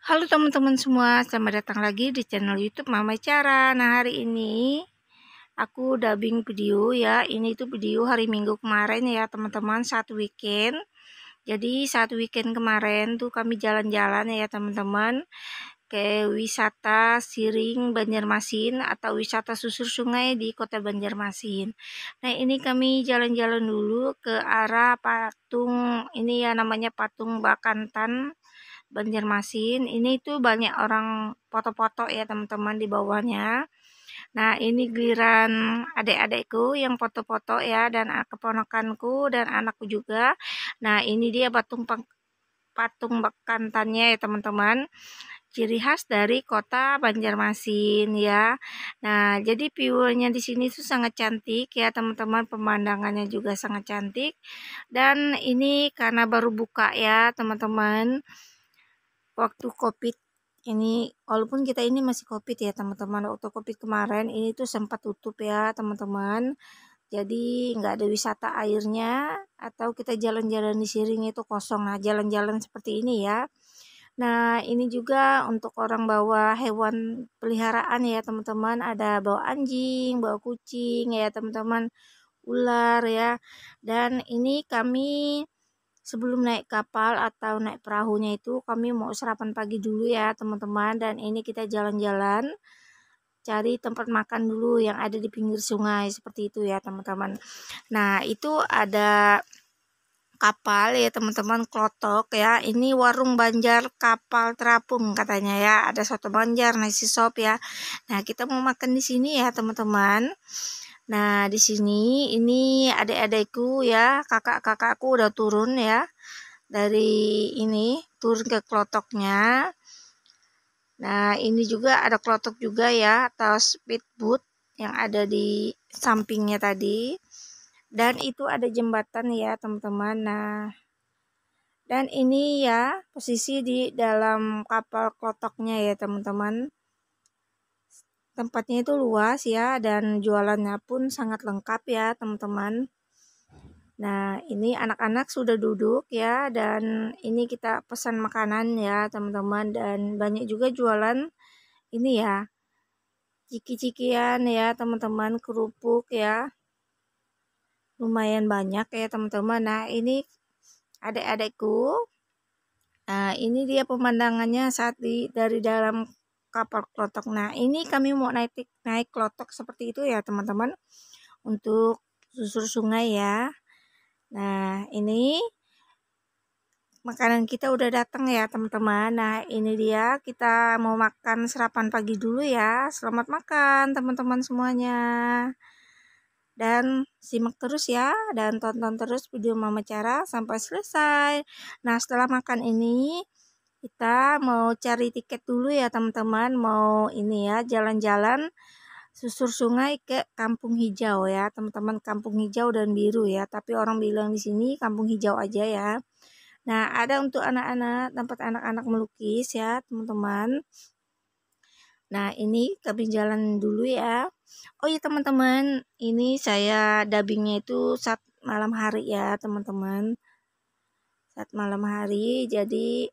Halo teman-teman semua, selamat datang lagi di channel YouTube Mama Cara. Nah, hari ini aku dubbing video ya. Ini tuh video hari Minggu kemarin ya, teman-teman, saat weekend. Jadi saat weekend kemarin tuh kami jalan-jalan ya, teman-teman, ke wisata Siring Banjarmasin atau wisata susur sungai di Kota Banjarmasin. Nah, ini kami jalan-jalan dulu ke arah patung ini ya, namanya patung Bakantan Banjarmasin. Ini tuh banyak orang foto-foto ya, teman-teman, di bawahnya. Nah, ini giliran adik-adikku yang foto-foto ya, dan keponakanku dan anakku juga. Nah, ini dia patung bekantannya ya, teman-teman. Ciri khas dari Kota Banjarmasin ya. Nah, jadi view-nya di sini tuh sangat cantik ya, teman-teman. Pemandangannya juga sangat cantik. Dan ini karena baru buka ya, teman-teman, waktu COVID ini, walaupun kita ini masih COVID ya, teman-teman. Waktu COVID kemarin ini tuh sempat tutup ya, teman-teman. Jadi nggak ada wisata airnya, atau kita jalan-jalan di Siring itu kosong. Nah, jalan-jalan seperti ini ya. Nah, ini juga untuk orang bawa hewan peliharaan ya, teman-teman. Ada bawa anjing, bawa kucing ya, teman-teman, ular ya. Dan ini kami sebelum naik kapal atau naik perahunya itu kami mau sarapan pagi dulu ya, teman-teman. Dan ini kita jalan-jalan cari tempat makan dulu yang ada di pinggir sungai seperti itu ya, teman-teman. Nah, itu ada kapal ya, teman-teman, klotok ya. Ini warung Banjar kapal terapung katanya ya. Ada soto Banjar, nasi sop ya. Nah, kita mau makan di sini ya, teman-teman. Nah, di sini ini adik-adikku ya, kakak-kakakku udah turun ya. Dari ini turun ke klotoknya. Nah, ini juga ada klotok juga ya, atau speedboat yang ada di sampingnya tadi. Dan itu ada jembatan ya, teman-teman. Nah, dan ini ya posisi di dalam kapal klotoknya ya, teman-teman. Tempatnya itu luas ya, dan jualannya pun sangat lengkap ya, teman-teman. Nah, ini anak-anak sudah duduk ya, dan ini kita pesan makanan ya, teman-teman. Dan banyak juga jualan ini ya, ciki-cikian ya, teman-teman, kerupuk ya. Lumayan banyak ya, teman-teman. Nah, ini adik-adikku. Nah, ini dia pemandangannya saat dari dalam kapal klotok. Nah, ini kami mau naik klotok seperti itu ya, teman-teman, untuk susur sungai ya. Nah, ini makanan kita udah datang ya, teman-teman. Nah, ini dia, kita mau makan sarapan pagi dulu ya. Selamat makan, teman-teman semuanya. Dan simak terus ya, dan tonton terus video Mama Cara sampai selesai. Nah, setelah makan ini kita mau cari tiket dulu ya, teman-teman. Mau ini ya, jalan-jalan susur sungai ke Kampung Hijau ya, teman-teman. Kampung Hijau dan Biru ya, tapi orang bilang di sini Kampung Hijau aja ya. Nah, ada untuk anak-anak, tempat anak-anak melukis ya, teman-teman. Nah, ini kami jalan dulu ya. Oh iya, teman-teman, ini saya dubbingnya itu saat malam hari ya, teman-teman. Saat malam hari, jadi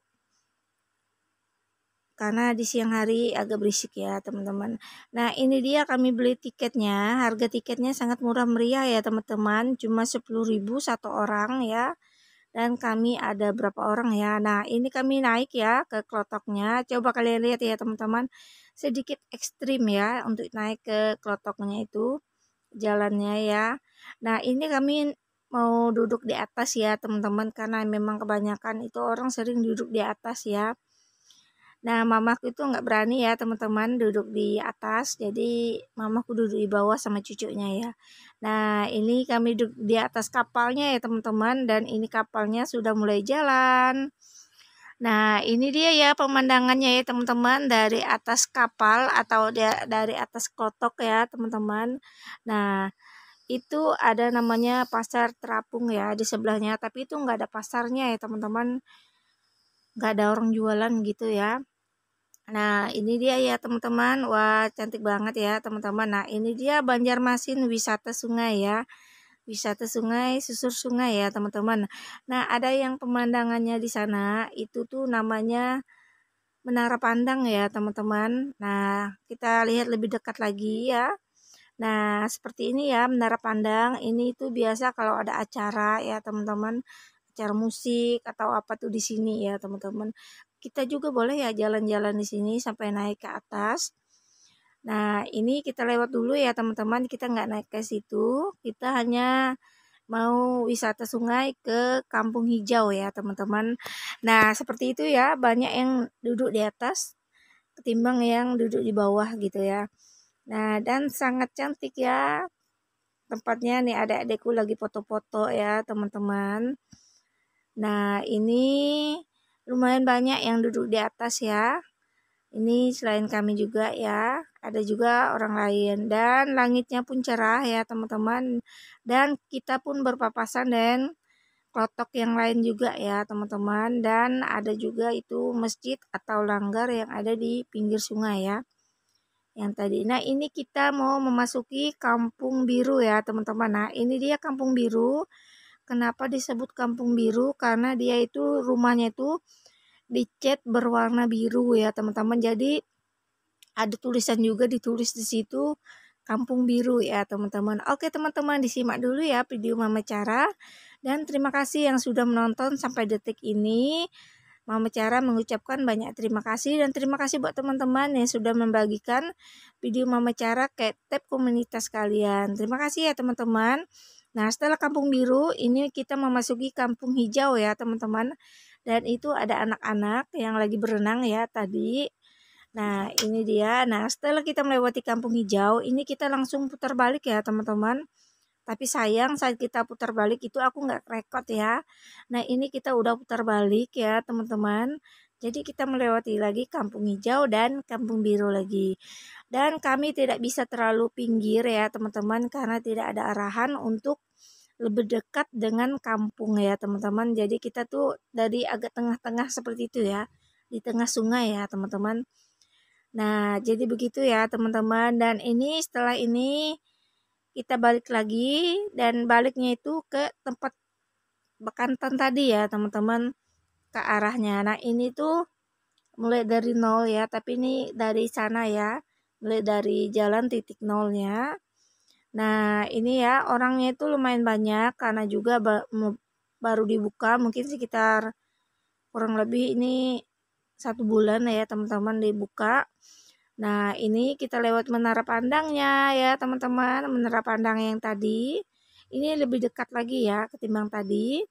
karena di siang hari agak berisik ya, teman-teman. Nah, ini dia kami beli tiketnya. Harga tiketnya sangat murah meriah ya, teman-teman. Cuma 10.000 satu orang ya. Dan kami ada berapa orang ya. Nah, ini kami naik ya ke klotoknya. Coba kalian lihat ya, teman-teman. Sedikit ekstrim ya untuk naik ke klotoknya itu jalannya ya. Nah, ini kami mau duduk di atas ya, teman-teman, karena memang kebanyakan itu orang sering duduk di atas ya. Nah, mamaku itu nggak berani ya, teman-teman, duduk di atas. Jadi mamaku duduk di bawah sama cucunya ya. Nah, ini kami duduk di atas kapalnya ya, teman-teman. Dan ini kapalnya sudah mulai jalan. Nah, ini dia ya pemandangannya ya, teman-teman, dari atas kapal atau dari atas klotok ya, teman-teman. Nah, itu ada namanya pasar terapung ya di sebelahnya. Tapi itu nggak ada pasarnya ya, teman-teman. Nggak ada orang jualan gitu ya. Nah, ini dia ya, teman-teman. Wah, cantik banget ya, teman-teman. Nah, ini dia Banjarmasin wisata sungai ya. Wisata sungai, susur sungai ya, teman-teman. Nah, ada yang pemandangannya di sana itu tuh namanya menara pandang ya teman-teman. Nah, kita lihat lebih dekat lagi ya. Nah, seperti ini ya menara pandang. Ini itu biasa kalau ada acara ya teman-teman, acara musik atau apa tuh di sini ya teman-teman. Kita juga boleh ya jalan-jalan di sini sampai naik ke atas. Nah, ini kita lewat dulu ya teman-teman. Kita nggak naik ke situ. Kita hanya mau wisata sungai ke Kampung Hijau ya teman-teman. Nah, seperti itu ya. Banyak yang duduk di atas ketimbang yang duduk di bawah gitu ya. Nah, dan sangat cantik ya tempatnya nih, adik-adikku lagi foto-foto ya teman-teman. Nah, ini lumayan banyak yang duduk di atas ya. Ini selain kami juga ya, ada juga orang lain. Dan langitnya pun cerah ya teman-teman. Dan kita pun berpapasan dan klotok yang lain juga ya teman-teman. Dan ada juga itu masjid atau langgar yang ada di pinggir sungai ya. Yang tadi. Nah, ini kita mau memasuki Kampung Biru ya teman-teman. Nah, ini dia Kampung Biru. Kenapa disebut Kampung Biru? Karena dia itu rumahnya itu dicat berwarna biru ya teman-teman. Jadi ada tulisan juga ditulis di situ Kampung Biru ya teman-teman. Oke teman-teman, disimak dulu ya video Mama Cara. Dan terima kasih yang sudah menonton sampai detik ini. Mama Cara mengucapkan banyak terima kasih dan terima kasih buat teman-teman yang sudah membagikan video Mama Cara ke tab komunitas kalian. Terima kasih ya teman-teman. Nah, setelah Kampung Biru, ini kita memasuki Kampung Hijau ya teman-teman. Dan itu ada anak-anak yang lagi berenang ya tadi. Nah, ini dia. Nah, setelah kita melewati Kampung Hijau, ini kita langsung putar balik ya teman-teman. Tapi sayang saat kita putar balik itu aku nggak rekod ya. Nah, ini kita udah putar balik ya teman-teman. Jadi kita melewati lagi Kampung Hijau dan Kampung Biru lagi. Dan kami tidak bisa terlalu pinggir ya teman-teman karena tidak ada arahan untuk lebih dekat dengan kampung ya teman-teman. Jadi kita tuh dari agak tengah-tengah seperti itu ya. Di tengah sungai ya teman-teman. Nah, jadi begitu ya teman-teman. Dan ini setelah ini kita balik lagi dan baliknya itu ke tempat bekantan tadi ya teman-teman, ke arahnya. Nah, ini tuh mulai dari nol ya, tapi ini dari sana ya, mulai dari jalan titik nolnya. Nah, ini ya orangnya itu lumayan banyak karena juga baru dibuka mungkin sekitar kurang lebih ini 1 bulan ya teman-teman dibuka. Nah, ini kita lewat menara pandangnya ya teman-teman, menara pandang yang tadi. Ini lebih dekat lagi ya ketimbang tadi.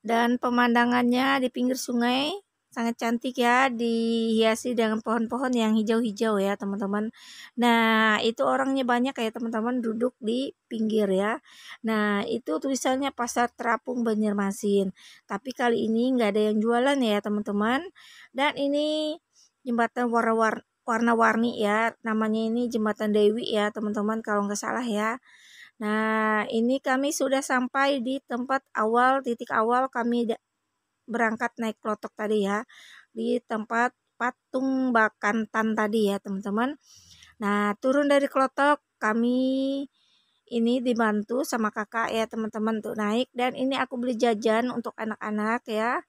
Dan pemandangannya di pinggir sungai sangat cantik ya, dihiasi dengan pohon-pohon yang hijau-hijau ya teman-teman. Nah, itu orangnya banyak ya teman-teman duduk di pinggir ya. Nah, itu tulisannya Pasar Terapung Banjarmasin. Tapi kali ini nggak ada yang jualan ya teman-teman. Dan ini jembatan warna-warni ya, namanya ini Jembatan Dewi ya teman-teman kalau nggak salah ya. Nah, ini kami sudah sampai di tempat awal, titik awal kami berangkat naik klotok tadi ya, di tempat patung Bakantan tadi ya teman-teman. Nah, turun dari klotok kami ini dibantu sama kakak ya teman-teman untuk naik, dan ini aku beli jajan untuk anak-anak ya.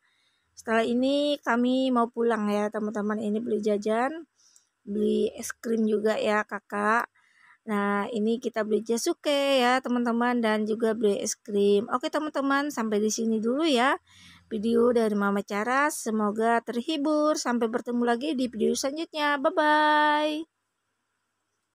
Setelah ini kami mau pulang ya teman-teman, ini beli jajan, beli es krim juga ya kakak. Nah, ini kita beli jasuke ya teman-teman dan juga beli es krim. Oke teman-teman, sampai di sini dulu ya video dari Mama Cara. Semoga terhibur. Sampai bertemu lagi di video selanjutnya. Bye-bye.